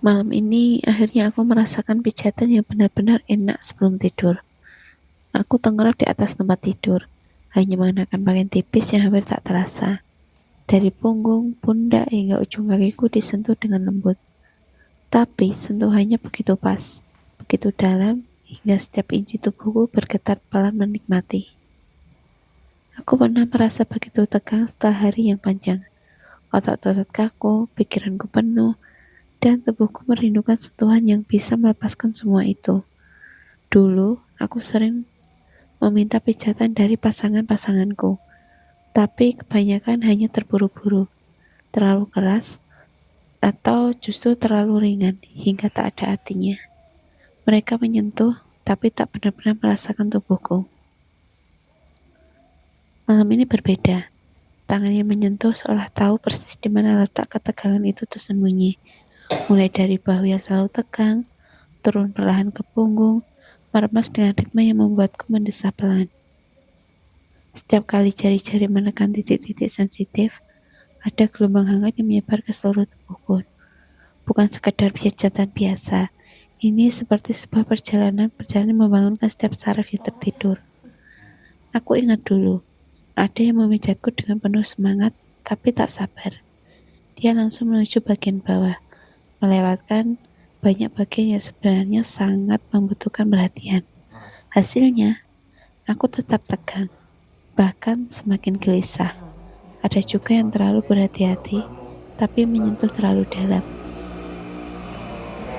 Malam ini akhirnya aku merasakan pijatan yang benar-benar enak sebelum tidur. Aku tenggelam di atas tempat tidur, hanya mengenakan pakaian tipis yang hampir tak terasa. Dari punggung, pundak hingga ujung kakiku disentuh dengan lembut. Tapi sentuhannya begitu pas, begitu dalam, hingga setiap inci tubuhku bergetar pelan menikmati. Aku pernah merasa begitu tegang setelah hari yang panjang. Otot-otot kaku, pikiranku penuh, dan tubuhku merindukan sentuhan yang bisa melepaskan semua itu. Dulu, aku sering meminta pijatan dari pasangan-pasanganku, tapi kebanyakan hanya terburu-buru, terlalu keras, atau justru terlalu ringan hingga tak ada artinya. Mereka menyentuh, tapi tak benar-benar merasakan tubuhku. Malam ini berbeda. Tangan yang menyentuh seolah tahu persis di mana letak ketegangan itu tersembunyi. Mulai dari bahu yang selalu tegang, turun perlahan ke punggung, meremas dengan ritme yang membuatku mendesah pelan. Setiap kali jari-jari menekan titik-titik sensitif, ada gelombang hangat yang menyebar ke seluruh tubuhku. Bukan sekedar pijatan biasa, ini seperti sebuah perjalanan membangunkan setiap saraf yang tertidur. Aku ingat dulu, ada yang memijatku dengan penuh semangat, tapi tak sabar. Dia langsung menuju bagian bawah, melewatkan banyak bagian yang sebenarnya sangat membutuhkan perhatian. Hasilnya, aku tetap tegang, bahkan semakin gelisah. Ada juga yang terlalu berhati-hati, tapi menyentuh terlalu dalam.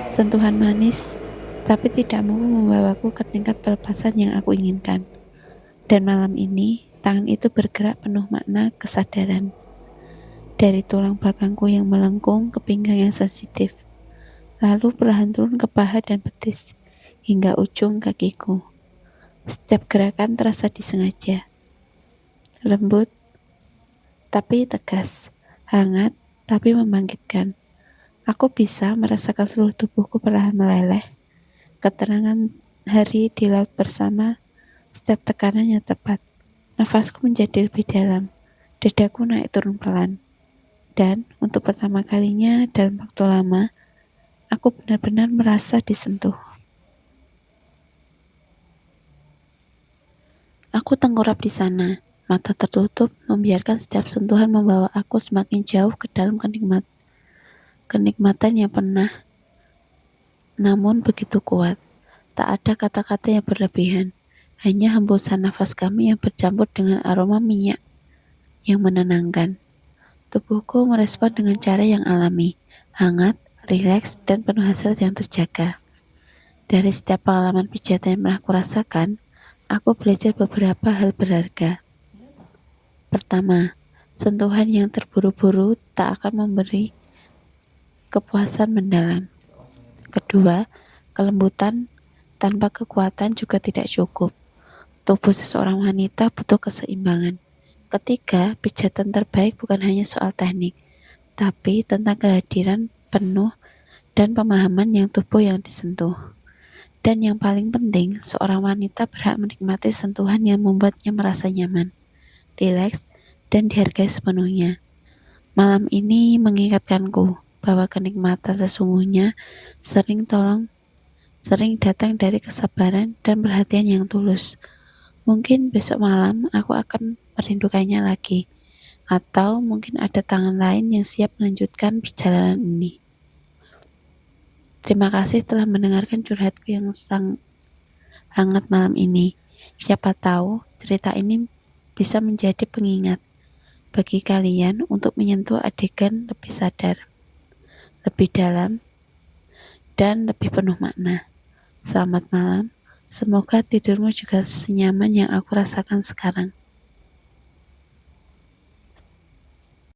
Sentuhan manis, tapi tidak mampu membawaku ke tingkat pelepasan yang aku inginkan. Dan malam ini, tangan itu bergerak penuh makna kesadaran. Dari tulang belakangku yang melengkung ke pinggang yang sensitif, lalu perlahan turun ke paha dan betis, hingga ujung kakiku. Setiap gerakan terasa disengaja. Lembut, tapi tegas. Hangat, tapi membangkitkan. Aku bisa merasakan seluruh tubuhku perlahan meleleh. Ketenangan hari di laut bersama, setiap tekanan yang tepat. Nafasku menjadi lebih dalam. Dadaku naik turun pelan. Dan untuk pertama kalinya dalam waktu lama, aku benar-benar merasa disentuh. Aku tengkurap di sana, mata tertutup, membiarkan setiap sentuhan membawa aku semakin jauh ke dalam kenikmatan yang pernah, namun begitu kuat. Tak ada kata-kata yang berlebihan, hanya hembusan nafas kami yang bercampur dengan aroma minyak yang menenangkan. Tubuhku merespon dengan cara yang alami, hangat, rileks, dan penuh hasrat yang terjaga. Dari setiap pengalaman pijatan yang pernah aku rasakan, aku belajar beberapa hal berharga. Pertama, sentuhan yang terburu-buru tak akan memberi kepuasan mendalam. Kedua, kelembutan tanpa kekuatan juga tidak cukup. Tubuh seseorang wanita butuh keseimbangan. Ketiga, pijatan terbaik bukan hanya soal teknik, tapi tentang kehadiran penuh dan pemahaman yang tubuh yang disentuh. Dan yang paling penting, seorang wanita berhak menikmati sentuhan yang membuatnya merasa nyaman, rileks, dan dihargai sepenuhnya. Malam ini mengingatkanku bahwa kenikmatan sesungguhnya sering datang dari kesabaran dan perhatian yang tulus. Mungkin besok malam aku akan merindukannya lagi, atau mungkin ada tangan lain yang siap melanjutkan perjalanan ini. Terima kasih telah mendengarkan curhatku yang sangat hangat malam ini. Siapa tahu cerita ini bisa menjadi pengingat bagi kalian untuk menyentuh adegan lebih sadar, lebih dalam, dan lebih penuh makna. Selamat malam. Semoga tidurmu juga senyaman yang aku rasakan sekarang.